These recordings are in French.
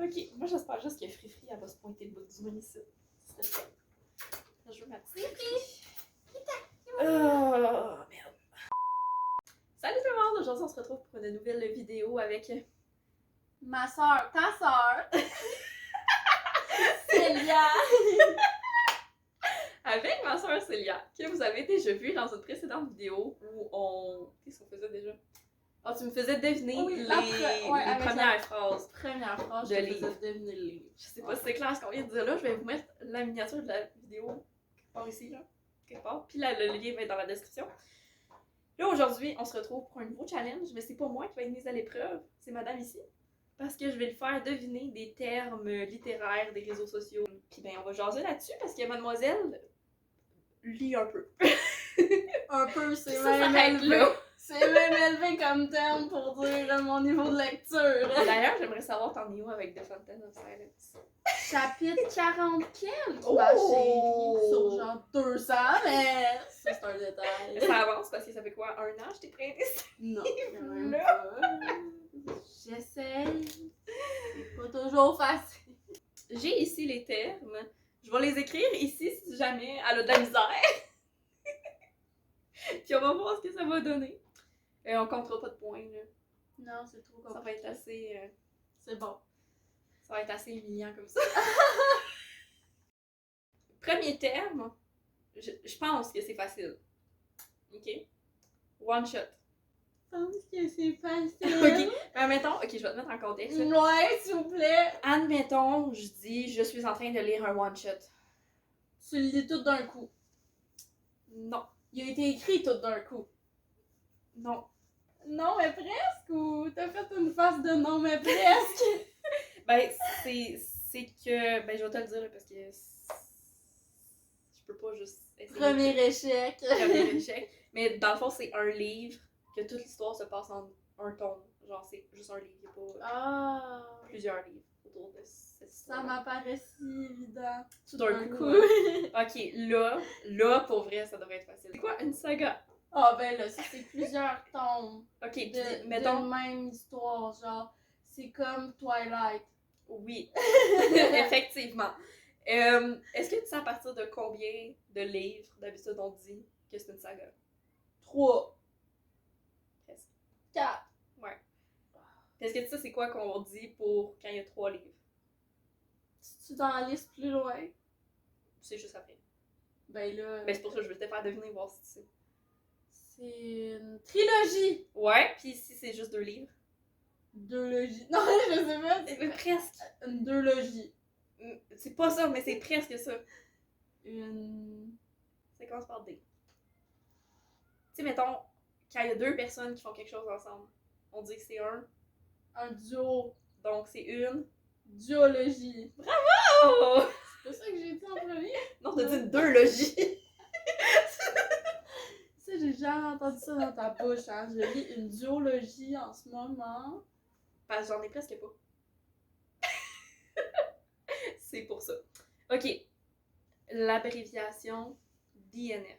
Ok, moi j'espère juste que Free elle va se pointer le bout du monde ici. Ce serait ça. Là, je veux ma petite Free. Oh, merde. Salut tout le monde! Aujourd'hui, on se retrouve pour une nouvelle vidéo avec ma soeur, ta soeur, Célia. Avec ma soeur Célia, que vous avez déjà vu dans une précédente vidéo où on... Qu'est-ce qu'on faisait déjà? Ah, tu me faisais deviner les premières phrases. Première phrase, de je te livre. faisais deviner le livre. Je sais pas si c'est clair ce qu'on vient de dire là, je vais vous mettre la miniature de la vidéo quelque part ici, là. Quelque part. Puis là, le lien va être dans la description. Là, aujourd'hui, on se retrouve pour un nouveau challenge, mais c'est pas moi qui va être mise à l'épreuve, c'est madame ici. Parce que je vais le faire deviner des termes littéraires des réseaux sociaux. Puis ben, on va jaser là-dessus parce que mademoiselle lit un peu. Un peu, c'est Ça même s'arrête élevé. là. C'est même élevé comme terme pour dire mon niveau de lecture. D'ailleurs, j'aimerais savoir t'en es où avec The Fountain of Silence. Chapitre 40 quelques, Oh! ma chérie. Sur genre 200, mais ça, c'est un détail. Ça avance parce que ça fait quoi, 1 an, je t'ai prêté ça? Non, quand même Là. pas. J'essaye. C'est pas toujours facile. J'ai ici les termes. Je vais les écrire ici si jamais elle a de la misère. Puis on va voir ce que ça va donner. On comptera pas de points, là. Non, c'est trop compliqué. Ça va être assez... C'est bon. Ça va être assez humiliant comme ça. Premier terme, je pense que c'est facile. OK? One shot. Je pense que c'est facile. OK. Admettons, OK, je vais te mettre en contexte. là. Ouais, s'il vous plaît. Admettons, je dis, je suis en train de lire un one shot. Tu le lis tout d'un coup. Non. Il a été écrit tout d'un coup. Non. Non, mais presque, ou t'as fait une face de non, mais presque. Ben, c'est que... Ben, je vais te le dire, là, parce que... Je peux pas juste essayer. Premier échec. Premier échec. Mais dans le fond, c'est un livre que toute l'histoire se passe en un tome. Genre, c'est juste un livre. Il n'y a pas Ah. plusieurs livres autour de cette Ça histoire. m'apparaît si évident. Tout d'un coup. Ok, là, pour vrai, ça devrait être facile. C'est quoi une saga? Ah, ben là, ça, c'est plusieurs tomes Ok, puis de mettons... même histoire. Genre, c'est comme Twilight. Oui, effectivement. Est-ce que tu sais à partir de combien de livres d'habitude on dit que c'est une saga? 3. Presque. 4. Ouais. Puis est-ce que tu sais c'est quoi qu'on dit pour quand il y a 3 livres? Si tu dans la liste plus loin, C'est juste après. ben là. Ben c'est pour ça que je veux te faire deviner, voir si tu sais. C'est une trilogie. Ouais, puis si c'est juste 2 livres? Deux logies. Non, je sais pas. Presque. Une deux logies. C'est pas ça, mais c'est presque ça. Une. Ça commence par D. Tu sais, mettons, quand il y a 2 personnes qui font quelque chose ensemble, on dit que c'est Un duo. donc c'est une. Duologie. Oh! C'est pas ça que j'ai dit en premier? Non, t'as dit une 2 logies. Ça, j'ai jamais entendu ça dans ta bouche, hein. Je lis une duologie en ce moment. Parce que j'en ai presque pas. C'est pour ça. Ok. L'abréviation DNF.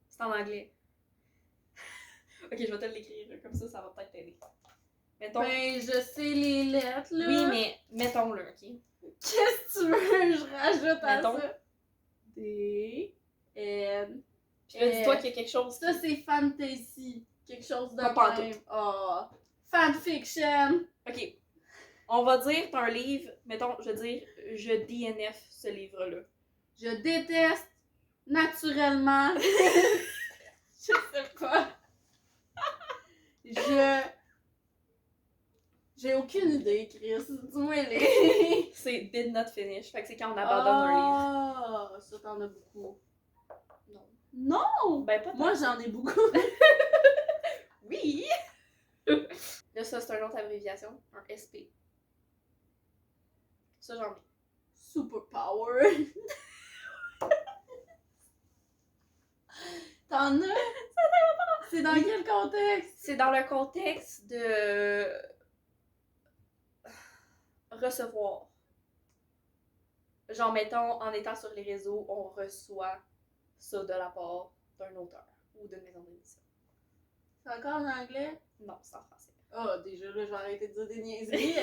C'est en anglais. Ok, je vais te l'écrire, comme ça va peut-être t'aider. Mettons. Ben, je sais les lettres, là. Oui, mais mettons-le, ok? Qu'est-ce que tu veux? Je rajoute à Mettons. ça. D. N. Puis là, dis-toi qu'il y a quelque chose. Ça, c'est fantasy. Quelque chose de Pas pantoute. même. Oh. Fanfiction. Ok. On va dire, t'as un livre, mettons, je veux dire, je DNF ce livre-là. Je déteste naturellement. Je sais pas. J'ai aucune idée, Chris. Dis-moi les. C'est did not finish. Fait que c'est quand on abandonne un livre. Ah, ça t'en as beaucoup. Non. Non! Ben, pas Moi, tant. j'en ai beaucoup. Oui! Là, ça, c'est une autre abréviation. Un SP. Ça, j'en ai. Superpower. T'en as? C'est dans quel contexte? C'est dans le contexte de recevoir. Genre, mettons, en étant sur les réseaux, on reçoit ça de la part d'un auteur ou d'une maison d'édition. C'est encore en anglais? Non, c'est en français. Ah, déjà là, je vais arrêter de dire des niaiseries.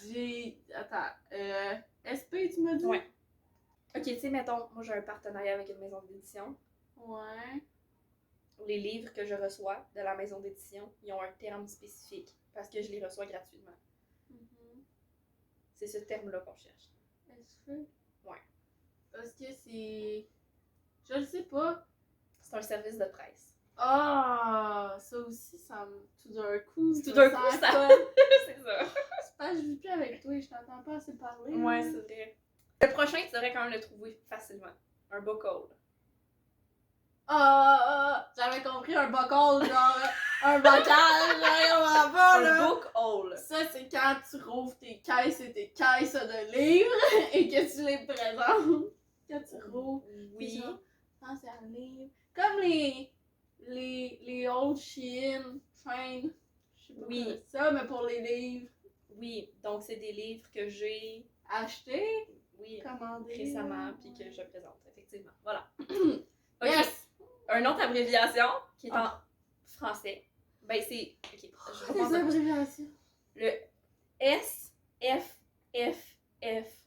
J'ai. Attends. SP, tu m'as dit? Ouais. Ok, tu sais, mettons, moi j'ai un partenariat avec une maison d'édition. Ouais. Les livres que je reçois de la maison d'édition, ils ont un terme spécifique parce que je les reçois gratuitement. C'est ce terme-là qu'on cherche. SP? Ouais. Parce que c'est. Je le sais pas. C'est un service de presse. Ah, ça aussi, ça me. Tout d'un coup. Tout d'un coup, ça. C'est ça. C'est pas que je vis plus avec toi et je t'entends pas assez parler. Ouais, là. c'est vrai. Le prochain, tu devrais quand même le trouver facilement. Un book haul. J'avais compris un bocal, genre. Un bocal, genre, pas, là. Un book haul. Ça, c'est quand tu rouvres tes caisses et tes caisses de livres et que tu les présentes. Quand tu rouvres. Oui. Ah, c'est un livre. Comme les old Shein, chaînes. Je sais pas Oui. comment ça, mais pour les livres. Oui, donc c'est des livres que j'ai Achetés, oui, commandés. récemment puis que je présente, effectivement. Voilà. Ok. Yes! Une autre abréviation qui est en français. Ben c'est. Ok, je vais Les commencer. abréviations. Le S F F F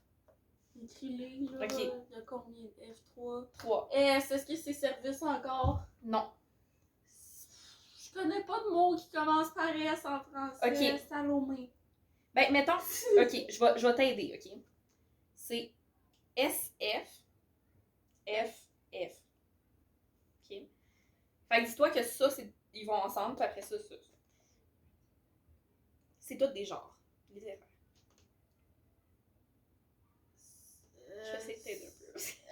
Écris-les, là. Ok. Il y a combien de F3? 3. Est-ce que c'est service encore? Non. Je connais pas de mots qui commencent par S en français. Ok. Salomé. Ben mettons. Ok, je vais t'aider, ok? C'est S F F F. Ok? Fait que dis-toi que ça, c'est. Ils vont ensemble, puis après ça. C'est tous des genres littéraires. Je vais essayer de t'aider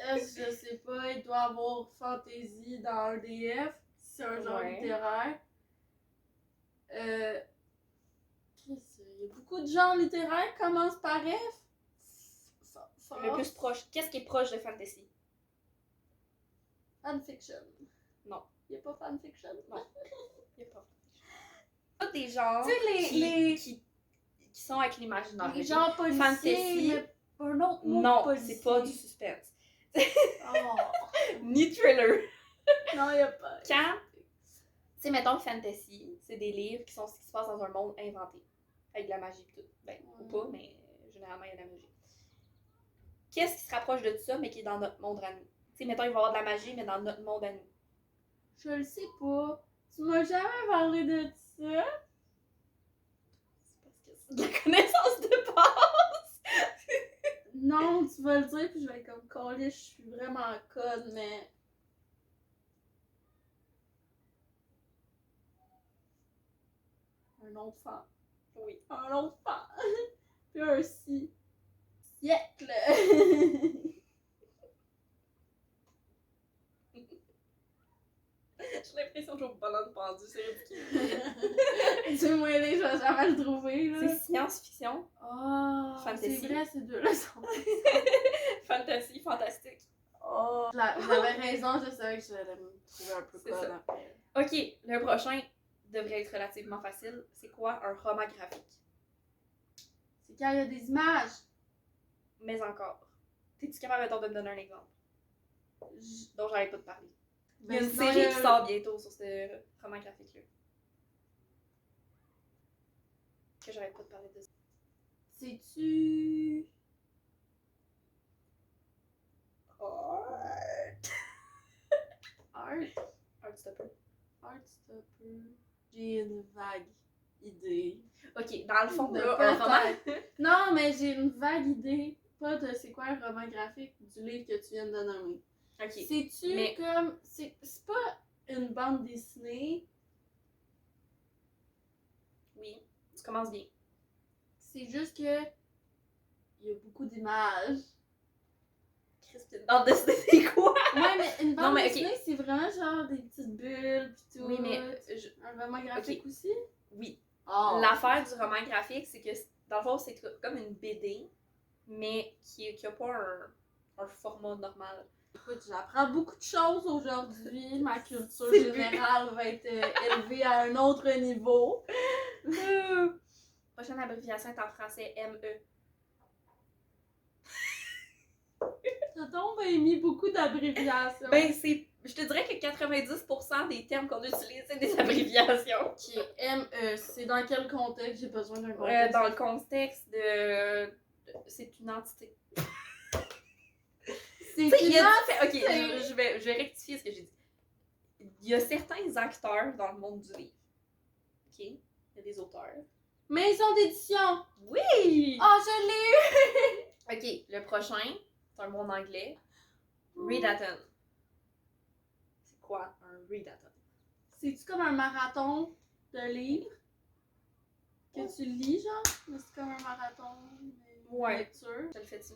un peu. Je sais pas, il doit y avoir fantasy dans un DF. C'est un genre Ouais. littéraire. Qu'est-ce il y a beaucoup de genres littéraires qui commencent par F. Le plus proche. Qu'est-ce qui est proche de fantasy? Fanfiction. Non. Il y a pas fanfiction? Non. Il n'y a pas. Pas des genres Tu sais, qui sont avec l'imaginaire. les genres policiers, fantasy. mais un autre mot Non, policier. c'est pas du suspense. Oh. Ni thriller. Non, il y a pas. Quand, tu sais, mettons fantasy, c'est des livres qui se passent dans un monde inventé. Avec de la magie et tout. Ben, ou pas, mais généralement, il y a de la magie. Qu'est-ce qui se rapproche de ça, mais qui est dans notre monde à nous? Tu sais, mettons, il va y avoir de la magie, mais dans notre monde à nous. Je le sais pas. Tu m'as jamais parlé de ça. C'est parce que c'est de la connaissance de base. Non, tu vas le dire, puis je vais être comme calée, je suis vraiment conne, mais. Un enfant. Oui. Un enfant. Puis un siècle. J'ai l'impression que je joue au ballon pendu, c'est ridicule. Dis-moi, je vais jamais le trouver, là. C'est science-fiction. Oh, Fantasy. c'est vrai, ces deux-là sont. Fantasy, fantastique. Oh, j'avais raison, je savais que j'allais me trouver un peu C'est conne ça. après. Ok, le prochain devrait être relativement facile. C'est quoi un roman graphique? C'est quand il y a des images. Mais encore. T'es-tu capable, mettons, de me donner un exemple? Dont j'arrête pas de parler. Il y a une sinon, série qui sort bientôt sur ce roman graphique-là. Que j'arrête pas de parler de ça. C'est-tu. Art? Heartstopper. Heartstopper. J'ai une vague idée. Ok, dans le fond, De là, un peut-être. roman. Non, mais j'ai une vague idée. Pas de c'est quoi un roman graphique du livre que tu viens de nommer. Ok. C'est-tu mais- comme. C'est pas une bande dessinée. Oui, tu commences bien. C'est juste que. Il y a beaucoup d'images. Christine, dans dessinée, c'est quoi? Ouais, mais une bande Non, mais ok. dessinée, c'est vraiment genre des petites bulles pis tout. Oui, mais. Un roman graphique aussi? Oui. Oh. L'affaire du roman graphique, c'est que, dans le fond, c'est comme une BD, mais qui a pas un format normal. Écoute, j'apprends beaucoup de choses aujourd'hui. Ma culture C'est le but. générale va être élevée à un autre niveau. Prochaine abréviation est en français ME. T'as donc mis beaucoup d'abréviations. Ben, c'est. Je te dirais que 90% des termes qu'on utilise, c'est des abréviations. Ok, ME, c'est dans quel contexte j'ai besoin d'un contexte? Dans le contexte de... C'est une entité. C'est Tu sais, il y a une Ok, je vais rectifier ce que j'ai dit. Il y a certains acteurs dans le monde du livre. Ok? Il y a des auteurs. maison d'édition! Oui! Oh, je l'ai eu! Ok, le prochain, c'est un mot en anglais. Readathon. C'est quoi un readathon? C'est-tu comme un marathon de livres? Que tu lis, genre? Mais c'est comme un marathon de lecture. Je te le fais-tu?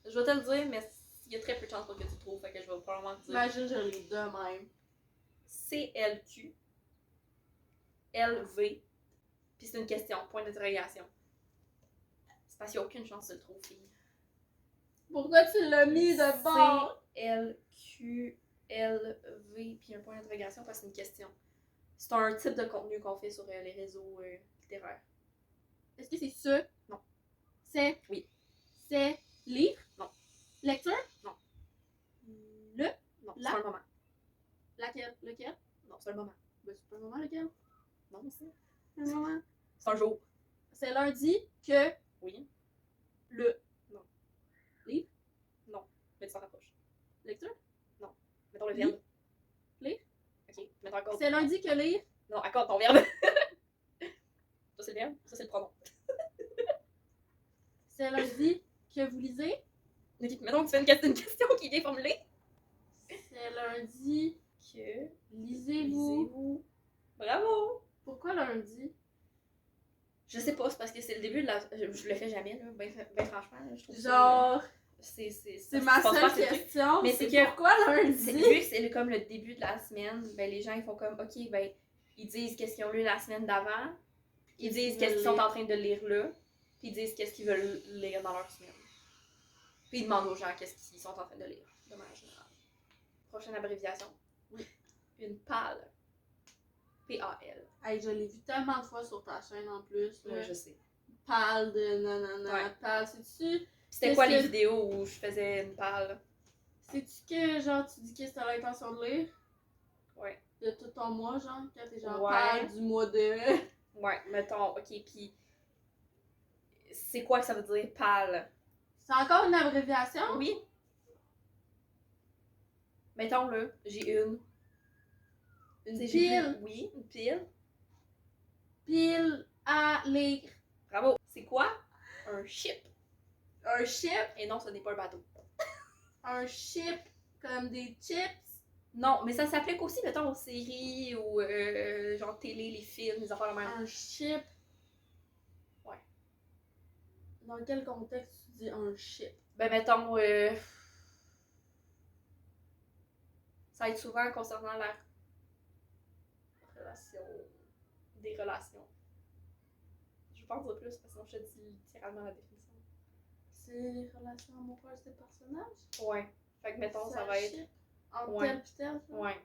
Je vais te le dire, mais il y a très peu de chances pour que tu le trouves, fait que je vais probablement te dire. Imagine, je lis de même. CLQ. LV. Puis c'est une question, point d'interrogation. C'est parce qu'il n'y a aucune chance de le trouver. Pourquoi tu l'as mis de bord? CLQ. LV, puis un point d'interrogation parce que c'est une question. C'est un type de contenu qu'on fait sur les réseaux littéraires. Est-ce que c'est ce? Non. C'est? Oui. C'est livre? Non. Lecture? Non. Le? Non, La? c'est un moment. Laquelle? Lequel? Non, c'est un moment. Ben, c'est pas un moment, lequel? Non, c'est... Un moment. C'est un jour. C'est lundi que Oui. le. Non. Livre? Non, mais tu t'en rapproches. Lecture? Mettons le verbe. Lire? Ok, mettons encore. C'est lundi que lire? Non, accorde ton verbe. Ça, c'est le verbe. Ça, c'est le pronom. C'est lundi que vous lisez? Ok, mettons que tu fais une question qui est bien formulée. C'est lundi Que lisez-vous? lisez-vous. Bravo! Pourquoi lundi? Je sais pas, c'est parce que c'est le début de la... Je le fais jamais, là. Ben franchement, là, je trouve Genre, c'est ma seule question, mais c'est c'est que- pourquoi Vu lundi? que c'est comme le début de la semaine, ben les gens ils font comme, ok, ben ils disent qu'est-ce qu'ils ont lu la semaine d'avant, ils disent qu'est-ce qu'ils sont en train de lire là, puis ils disent qu'est-ce qu'ils veulent lire dans leur semaine. Puis ils demandent aux gens qu'est-ce qu'ils sont en train de lire, de manière générale. Prochaine abréviation. Oui. Une PAL. P-A-L. Hey, je l'ai vu tellement de fois sur ta chaîne en plus. Oui, je sais. Parle de nanana, Ouais. parle, sais-tu? C'était quoi les vidéos où je faisais une PAL? Sais-tu que, genre, tu dis que t'as l'intention de lire? Ouais. De tout ton mois, genre, quand t'es genre, Ouais. parle du mois de... Ouais, mettons, ok, puis c'est quoi que ça veut dire PAL? C'est encore une abréviation? Oui. Mettons là, j'ai une. Une J'ai pile. Oui, une pile. Pile à lire. Bravo. C'est quoi? Un ship. Un chip. Et non, ce n'est pas un bateau. Un chip comme des chips. Non, mais ça s'applique aussi, mettons, aux séries ou genre télé, les films, les affaires de même. Un chip. Ouais. Dans quel contexte tu dis un chip? Ben, mettons, ça aide souvent concernant la relation. Des relations. Je vais pas en dire plus, parce que sinon je te dis littéralement la définition. C'est les relations amoureuses des personnages? Ouais. Fait que mettons, ça un va être. chip entre Ouais. tel pis tel? genre? Ouais.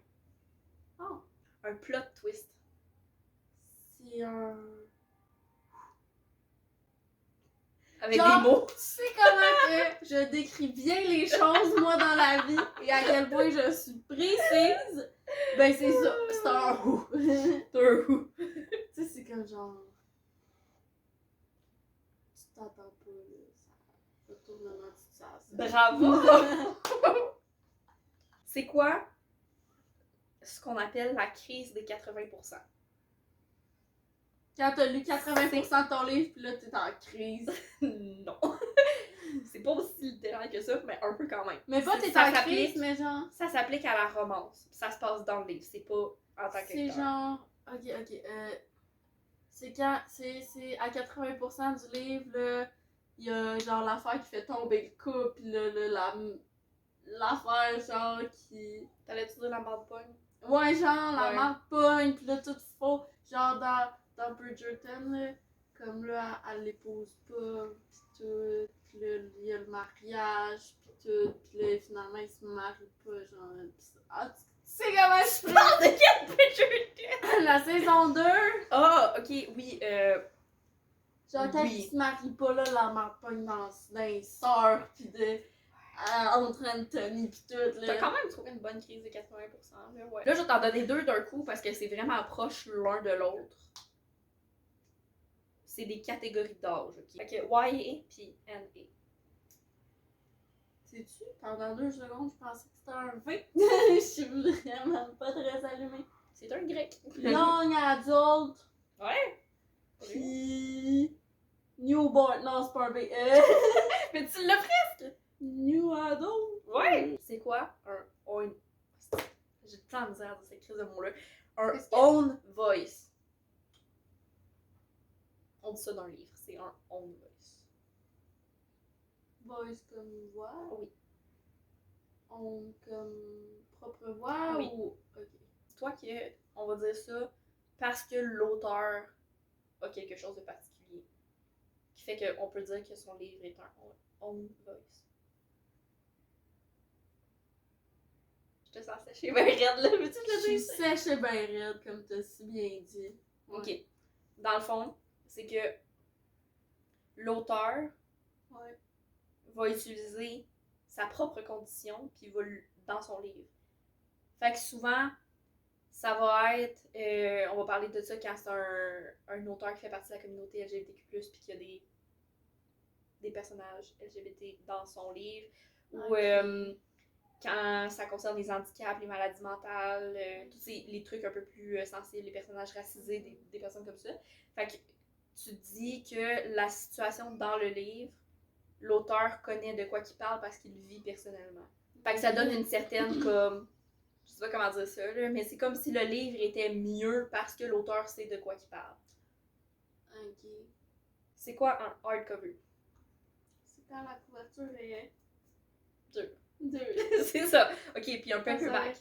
Oh. Un plot twist. C'est un... Avec Genre, des mots. Tu sais comment que je décris bien les choses, moi, dans la vie, et à quel point je suis précise? Ben, c'est ça. C'est un ou. Tu sais, c'est comme genre... Tu t'entends pas, là. Ça retourne dans la situation. Bravo! C'est quoi ce qu'on appelle la crise des 80%? Quand t'as lu 80% de ton livre, pis là, t'es en crise. Non. C'est pas aussi littéral que ça, mais un peu quand même. Mais pas t'es Ça en s'applique- crise, mais genre... Ça s'applique à la romance. Ça se passe dans le livre, c'est pas en tant C'est qu'acteur. genre... Ok. C'est quand... C'est à 80% du livre, là, il y a genre l'affaire qui fait tomber le couple, pis là, l'affaire genre qui... T'allais-tu dire la bande pogne? Ouais, genre la Ouais. marque pogne, pis là tout faux. Genre dans Bridgerton, là, comme là, elle l'épouse pas, pis tout. Pis là, il y a le mariage, pis tout. Pis là, finalement, ils se marient pas, genre... Ah, tu sais comment je parle? De quel Bridgerton? La saison 2! Ah, ok, oui, Genre, quand Oui. ils se marient pas, là, la mère pogne dans les sœurs, pis de... entre Anthony pis tout, T'as là. quand même trouvé une bonne crise de 80%. Là, ouais. Là, je vais t'en donner 2 d'un coup parce que c'est vraiment proche l'un de l'autre. C'est des catégories d'âge, ok? Fait que YA puis NA. Sais-tu, pendant 2 secondes, je pensais que c'était un V. Je suis vraiment pas très allumée. C'est un grec. Young adult, Ouais. pis newborn. Non, c'est pas un V. Mais tu l'as presque. New adult. Ouais. C'est quoi un own... J'ai tant de misère dans cette crise de mots-là. Un Est-ce que- own voice. On dit ça dans le livre. C'est un own voice. Voice comme voix? Oui. On comme propre voix Oui. ou. Ok. Toi que on va dire ça parce que l'auteur a quelque chose de particulier qui fait qu'on peut dire que son livre est un own voice. Je te sens sécher ben raide là, veux-tu que Je je suis le dise? sèche et bien raide, comme t'as si bien dit. Ok. Dans le fond, c'est que l'auteur Ouais. va utiliser sa propre condition puis il va dans son livre. Fait que souvent, ça va être, on va parler de ça quand c'est un auteur qui fait partie de la communauté LGBTQ+, puis qu'il y a des personnages LGBT dans son livre, ou quand ça concerne les handicaps, les maladies mentales, tous les trucs un peu plus sensibles, les personnages racisés, des personnes comme ça. Fait que tu dis que la situation dans le livre, l'auteur connaît de quoi qu'il parle parce qu'il le vit personnellement. Fait que ça donne une certaine comme... Je sais pas comment dire ça, là, mais c'est comme si le livre était mieux parce que l'auteur sait de quoi il parle. Ok. C'est quoi un hardcover? C'est quand la couverture est. Deux. Deux. C'est ça. Ok, puis un paperback.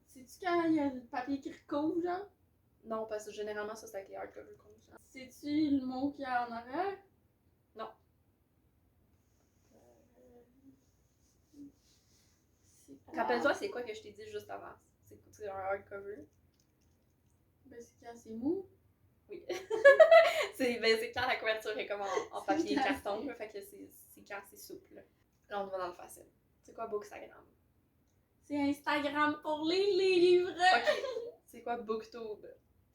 C'est-tu quand il y a le papier qui recouvre, genre? Non, parce que généralement, ça, c'est avec les hardcovers qu'on utilise. C'est-tu le mot qu'il y a en arrière? Non. C'est quoi? Rappelle-toi, c'est quoi que je t'ai dit juste avant? C'est un hardcover. Ben, c'est quand c'est mou. Oui. c'est quand la couverture est comme en papier quand carton, c'est- là, fait que c'est quand c'est souple. Là, on va dans le facile. C'est quoi Bookstagram? C'est Instagram pour les livres. Ok. C'est quoi Booktube?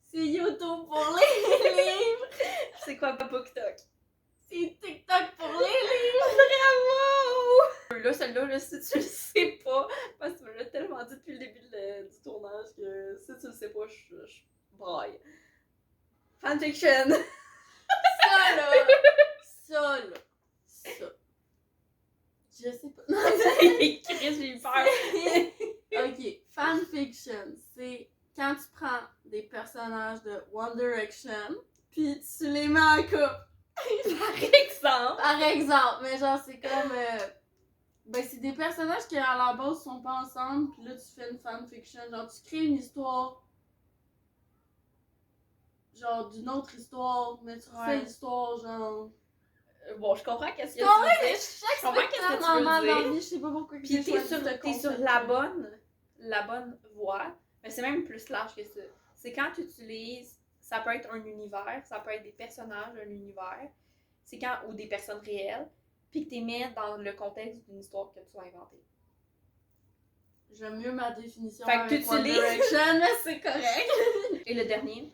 C'est YouTube pour les livres. C'est quoi BookTok? C'est TikTok pour les livres. Bravo! Là, celle-là, là, si tu le sais pas, parce que tu me l'as tellement dit depuis le début du tournage que si tu le sais pas, je braille. Fanfiction! Ça, là. Ça, là. Ça. Je sais pas. Non, Chris, j'ai eu peur. Ok, fanfiction, c'est quand tu prends des personnages de One Direction, puis tu les mets en couple. Par exemple. Par exemple, mais genre c'est comme... ben c'est des personnages qui à la base sont pas ensemble, puis là tu fais une fanfiction, genre tu crées une histoire, genre d'une autre histoire, mais tu refais Ouais. l'histoire genre... Bon, je comprends qu'est-ce que tu C'est vrai, veux dire. chaque comprends qu'est-ce que tu veux spectacle dire. dans la vie, je sais pas pourquoi que Puis j'ai t'es choisi sur, ce t'es sur concept-là. la bonne voie, mais c'est même plus large que ça. C'est quand tu utilises, ça peut être un univers, ça peut être des personnages d'un univers, c'est quand, ou des personnes réelles, puis que tu les mets dans le contexte d'une histoire que tu as inventée. J'aime mieux ma définition Fait que avec One t'utilises- Direction, mais c'est correct. Et le dernier,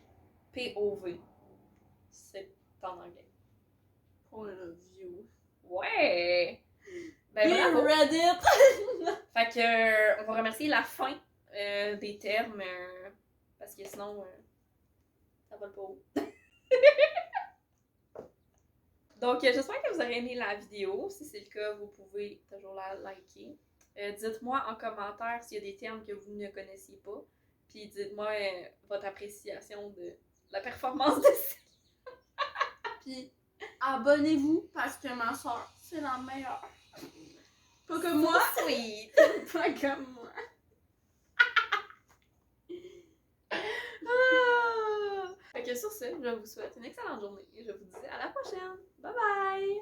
POV. C'est en anglais. Point of view. Ouais! Ben Be bravo! Reddit! Fait que, on va remercier la fin des termes, parce que sinon, ça vole pas haut. Donc, j'espère que vous aurez aimé la vidéo. Si c'est le cas, vous pouvez toujours la liker. Dites-moi en commentaire s'il y a des termes que vous ne connaissiez pas. Puis dites-moi votre appréciation de la performance de Puis abonnez-vous parce que ma soeur, c'est la meilleure. Pas comme moi. Sweet! Pas comme moi. Fait que sur ce, je vous souhaite une excellente journée et je vous dis à la prochaine. Bye bye!